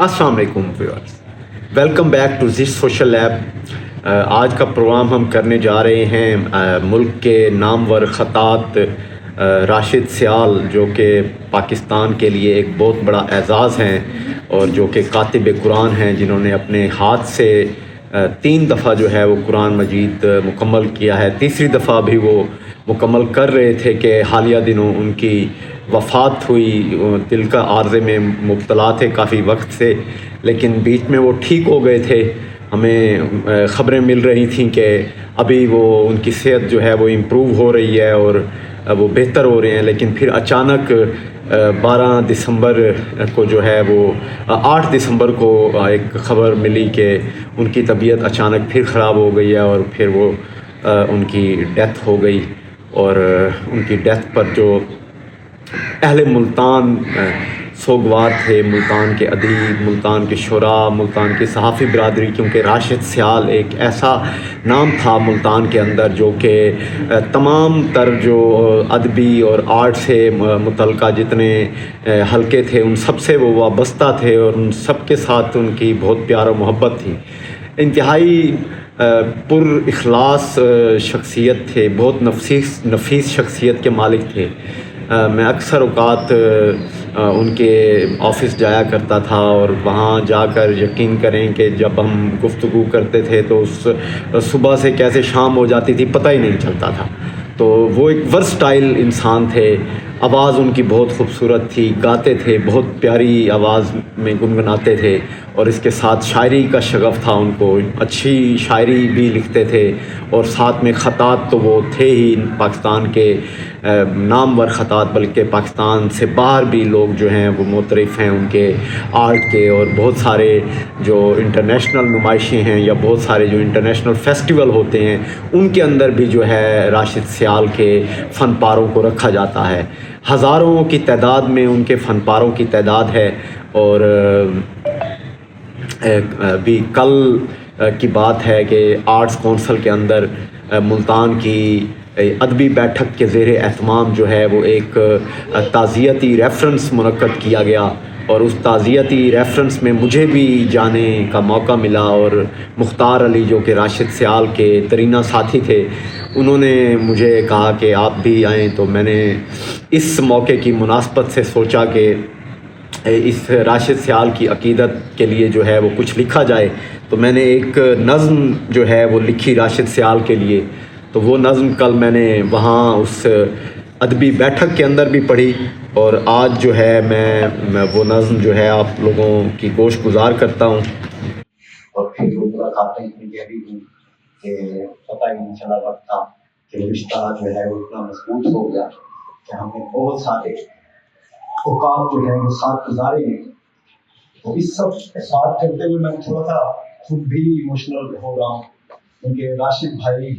अस्सलाम वालेकुम viewers, welcome back to जिस सोशल लैब। आज का प्रोग्राम हम करने जा रहे हैं मुल्क के नामवर खतात राशिद सियाल, जो कि पाकिस्तान के लिए एक बहुत बड़ा एज़ाज़ हैं और जो कि कातिब कुरान हैं, जिन्होंने अपने हाथ से 3 दफ़ा जो है वो कुरान मजीद मुकम्मल किया है। तीसरी दफ़ा भी वो मुकम्मल कर रहे थे कि हालिया दिनों उनकी वफ़ात हुई। दिल का आर्ज़े में मुब्तला थे काफ़ी वक्त से, लेकिन बीच में वो ठीक हो गए थे। हमें ख़बरें मिल रही थी कि अभी वो उनकी सेहत जो है वो इम्प्रूव हो रही है और वो बेहतर हो रहे हैं। लेकिन फिर अचानक 12 दिसंबर को जो है वो 8 दिसंबर को एक ख़बर मिली कि उनकी तबीयत अचानक फिर ख़राब हो गई है और फिर वो उनकी डेथ हो गई। और उनकी डेथ पर जो अहले मुल्तान सोगवार थे, मुल्तान के अदीब, मुल्तान के शुरा, मुल्तान की सहाफ़ी बरदरी, क्योंकि राशिद सियाल एक ऐसा नाम था मुल्तान के अंदर जो कि तमाम तर जो अदबी और आर्ट से मुतल्लिक़ जितने हलके थे उन सब से वो वाबस्ता थे और उन सब के साथ उनकी बहुत प्यार और मोहब्बत थी। इंतहाई पुर इखलास शख्सियत थे, बहुत नफीस शख्सियत के मालिक थे। मैं अक्सर औक़ात उनके ऑफ़िस जाया करता था और वहाँ जाकर यकीन करें कि जब हम गुफ्तगू करते थे तो उस सुबह से कैसे शाम हो जाती थी पता ही नहीं चलता था। तो वो एक वर्सटाइल इंसान थे। आवाज़ उनकी बहुत खूबसूरत थी, गाते थे, बहुत प्यारी आवाज़ में गुनगुनाते थे और इसके साथ शायरी का शगफ़ था उनको। अच्छी शायरी भी लिखते थे और साथ में ख़तात तो वो थे ही पाकिस्तान के नामवर ख़तात, बल्कि पाकिस्तान से बाहर भी लोग जो हैं वो मुतरिफ़ हैं उनके आर्ट के। और बहुत सारे जो इंटरनेशनल नुमाइशें हैं या बहुत सारे जो इंटरनेशनल फेस्टिवल होते हैं उनके अंदर भी जो है राशिद सियाल के फ़न पारों को रखा जाता है। हज़ारों की तादाद में उनके फ़नपारों की तादाद है। और अभी कल की बात है कि आर्ट्स कौंसल के अंदर मुल्तान की अदबी बैठक के ज़ेर एहतमाम जो है वो एक ताज़ियती रेफरेंस मुनक्कद किया गया और उस ताज़ियती रेफरेंस में मुझे भी जाने का मौका मिला। और मुख्तार अली जो कि राशिद सियाल के तरीना साथी थे, उन्होंने मुझे कहा कि आप भी आएँ। तो मैंने इस मौके की मुनासबत से सोचा कि इस राशिद सियाल की अक़ीदत के लिए जो है वो कुछ लिखा जाए। तो मैंने एक नज़्म जो है वो लिखी राशिद सियाल के लिए। तो वो नज़्म कल मैंने वहाँ उस अदबी बैठक के अंदर भी पढ़ी और आज जो है मैं वो नज़्म जो है आप लोगों की गोश गुजार करता हूँ। और फिर वो मुलाकातें अभी कि पता ही नहीं चला वक्त था कि रिश्ता जो है वो इतना मजबूत हो गया कि हमने बहुत सारे औकात जो है वो साथ गुजारे हैं। तो इस सब के साथ करते हुए मैं थोड़ा सा खुद भी इमोशनल हो रहा हूँ, क्योंकि राशिद भाई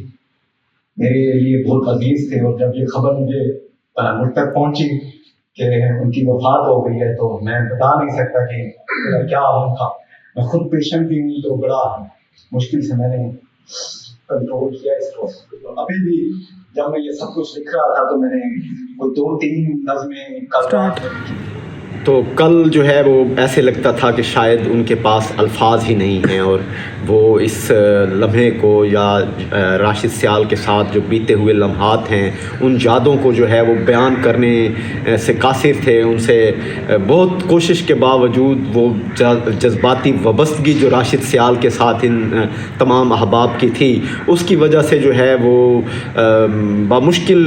मेरे लिए बहुत अजीज थे। और जब ये खबर मुझ तक पहुंची कि उनकी वफात हो गई है तो मैं बता नहीं सकता कि मेरा क्या हाल था। मैं खुद पेशेंट भी हूँ तो बड़ा मुश्किल से मैंने कंट्रोल किया इसको। तो अभी भी जब मैं ये सब कुछ लिख रहा था तो मैंने कोई 2-3 नज़में तो कल जो है वो ऐसे लगता था कि शायद उनके पास अल्फाज ही नहीं हैं और वो इस लम्हे को या राशिद सियाल के साथ जो बीते हुए लम्हात हैं उन यादों को जो है वो बयान करने से कासिर थे। उनसे बहुत कोशिश के बावजूद वो जज्बाती वबस्तगी जो राशिद सियाल के साथ इन तमाम अहबाब की थी, उसकी वजह से जो है वो बामुश्किल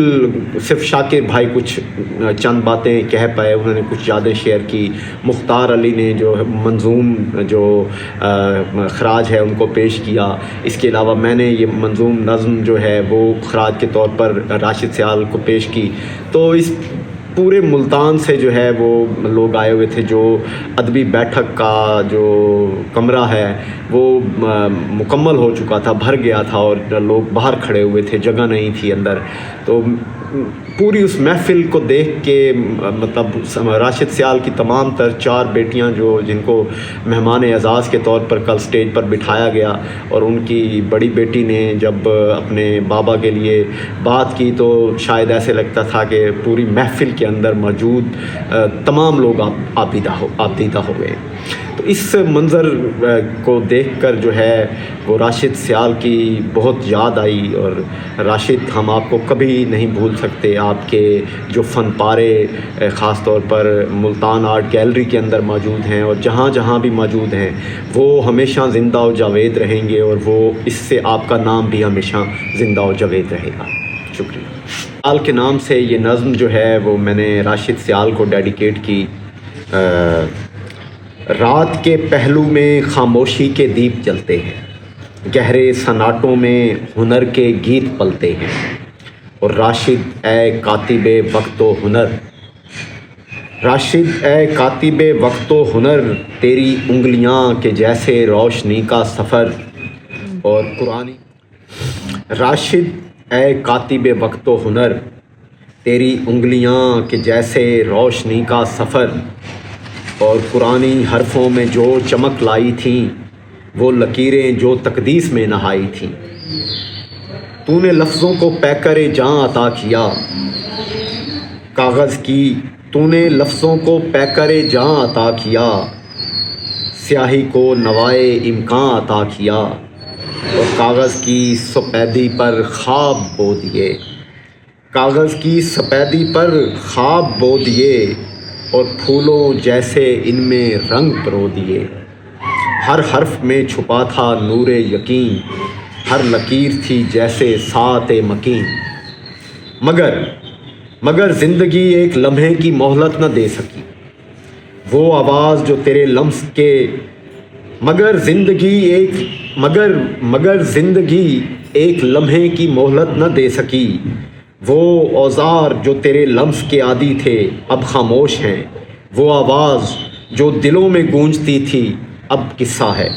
सिर्फ शाकिर भाई कुछ चंद बातें कह पाए। उन्होंने कुछ यादें शेयर की। मुख्तार अली ने जो मंजूम जो खराज है उनको पेश किया। इसके अलावा मैंने ये मंजूम नज़्म जो है वो खराज के तौर पर राशिद सियाल को पेश की। तो इस पूरे मुल्तान से जो है वो लोग आए हुए थे। जो अदबी बैठक का जो कमरा है वो मुकम्मल हो चुका था, भर गया था और लोग बाहर खड़े हुए थे, जगह नहीं थी अंदर। तो पूरी उस महफ़िल को देख के मतलब राशिद सियाल की तमाम तर 4 बेटियां जो जिनको मेहमान एज़ाज़ के तौर पर कल स्टेज पर बिठाया गया और उनकी बड़ी बेटी ने जब अपने बाबा के लिए बात की तो शायद ऐसे लगता था कि पूरी महफ़िल के अंदर मौजूद तमाम लोग आबीदा हो गए। تو اس منظر کو دیکھ کر جو ہے وہ راشد سیال کی بہت یاد آئی، اور راشد ہم آپ کو کبھی نہیں بھول سکتے، آپ کے جو فن پارے خاص طور پر ملتان آرٹ گیلری کے اندر موجود ہیں اور جہاں جہاں بھی موجود ہیں وہ ہمیشہ زندہ و جاوید رہیں گے، اور وہ اس سے آپ کا نام بھی ہمیشہ زندہ و جاوید رہے گا۔ شکریہ۔ سیال کے نام سے یہ نظم جو ہے وہ میں نے راشد سیال کو ڈیڈیکیٹ کی۔ رات کے پہلو میں خاموشی کے دیپ جلتے ہیں، گہرے سناٹوں میں ہنر کے گیت پلتے ہیں، اور راشد اے کاتب وقت و ہنر، راشد اے کاتب وقت و ہنر، تیری انگلیاں کے جیسے روشنی کا سفر، اور قرآنی راشد اے کاتب وقت و ہنر، تیری انگلیاں کے جیسے روشنی کا سفر، اور قرآنی حرفوں میں جو چمک لائی تھیں وہ لکیریں جو تقدیس میں نہائی تھیں، تو نے لفظوں کو پیکر جاں عطا کیا کاغذ کی، تو نے لفظوں کو پیکر جاں عطا کیا، سیاہی کو نوائے امکان عطا کیا، اور کاغذ کی سپیدی پر خواب بو دیے، کاغذ کی سپیدی پر خواب بو دیے، اور پھولوں جیسے ان میں رنگ پرو دیے، ہر حرف میں چھپا تھا نور یقین، ہر لکیر تھی جیسے سات مکین، مگر زندگی ایک لمحے کی مہلت نہ دے سکی، وہ آواز جو تیرے لمس کے مگر زندگی ایک لمحے کی مہلت نہ دے سکی، وہ اوزار جو تیرے لمس کے عادی تھے اب خاموش ہیں، وہ آواز جو دلوں میں گونجتی تھی اب قصہ ہے،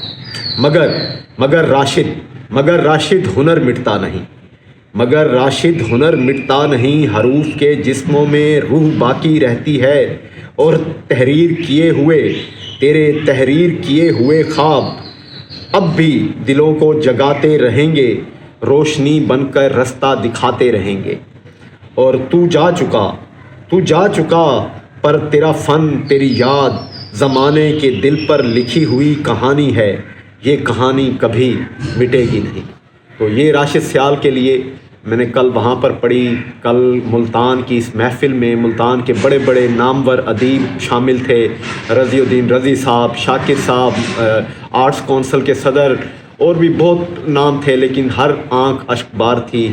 مگر راشد ہنر مٹتا نہیں، مگر راشد ہنر مٹتا نہیں، حروف کے جسموں میں روح باقی رہتی ہے، اور تحریر کیے ہوئے خواب اب بھی دلوں کو جگاتے رہیں گے، روشنی بن کر رستہ دکھاتے رہیں گے، اور تو جا چکا پر تیرا فن، تیری یاد زمانے کے دل پر لکھی ہوئی کہانی ہے، یہ کہانی کبھی مٹے گی نہیں۔ تو یہ راشد سیال کے لیے میں نے کل وہاں پر پڑھی، کل ملتان کی اس محفل میں ملتان کے بڑے بڑے نامور ادیب شامل تھے، رضی الدین رضی صاحب، شاکر صاحب، آرٹس کونسل کے صدر، اور بھی بہت نام تھے، لیکن ہر آنکھ اشک بار تھی،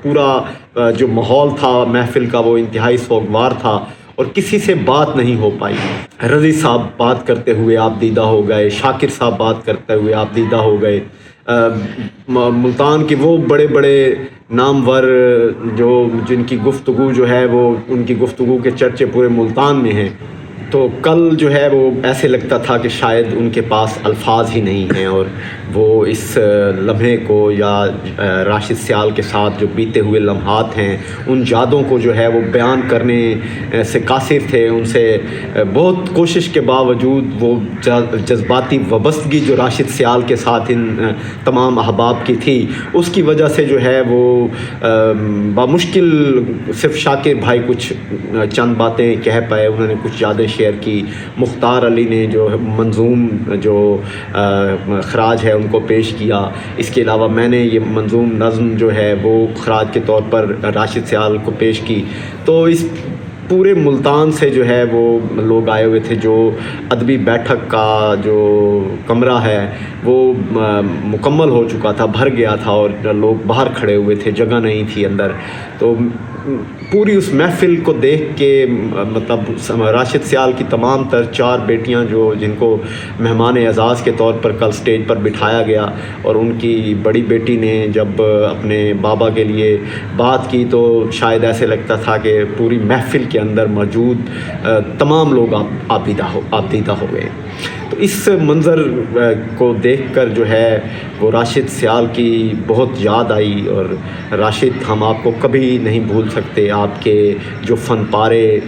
پورا جو ماحول تھا محفل کا وہ انتہائی سوگوار تھا، اور کسی سے بات نہیں ہو پائی۔ رضی صاحب بات کرتے ہوئے آپ دیدہ ہو گئے، شاکر صاحب بات کرتے ہوئے آپ دیدہ ہو گئے، ملتان کے وہ بڑے بڑے نامور جن کی گفتگو جو ہے وہ ان کی گفتگو کے چرچے پورے ملتان میں ہیں، تو کل جو ہے وہ ایسے لگتا تھا کہ شاید ان کے پاس الفاظ ہی نہیں ہیں، اور وہ اس لمحے کو یا راشد سیال کے ساتھ جو بیتے ہوئے لمحات ہیں ان یادوں کو جو ہے وہ بیان کرنے سے قاصر تھے، ان سے بہت کوشش کے باوجود وہ جذباتی وابستگی جو راشد سیال کے ساتھ ان تمام احباب کی تھی اس کی وجہ سے جو ہے وہ بمشکل صرف شاکر بھائی کچھ چند باتیں کہہ پائے، انہوں نے کچھ یادیں شیئر کی، مختار علی نے جو منظوم جو خراج ہے ان کو پیش کیا، اس کے علاوہ میں نے یہ منظوم نظم جو ہے وہ خراج کے طور پر راشد سیال کو پیش کی۔ تو اس پورے ملتان سے جو ہے وہ لوگ آئے ہوئے تھے، جو ادبی بیٹھک کا جو کمرہ ہے وہ مکمل ہو چکا تھا، بھر گیا تھا، اور لوگ باہر کھڑے ہوئے تھے، جگہ نہیں تھی اندر۔ تو پوری اس محفل کو دیکھ کے مطلب راشد سیال کی تمام تر 4 بیٹیاں جن کو مہمان اعزاز کے طور پر کل سٹیج پر بٹھایا گیا، اور ان کی بڑی بیٹی نے جب اپنے بابا کے لیے بات کی تو شاید ایسے لگتا تھا کہ پوری محفل کے اندر موجود تمام لوگ آبدیدہ ہو گئے۔ تو اس منظر کو دیکھ کر جو ہے وہ راشد سیال کی بہت یاد آئی، اور راشد ہم آپ کو کبھی نہیں بھول سکتے، آپ کے جو فن پارے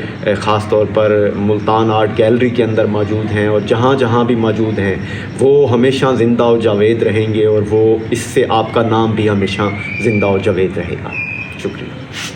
خاص طور پر ملتان آرٹ گیلری کے اندر موجود ہیں اور جہاں جہاں بھی موجود ہیں وہ ہمیشہ زندہ و جاوید رہیں گے، اور وہ اس سے آپ کا نام بھی ہمیشہ زندہ و جاوید رہے گا۔ شکریہ۔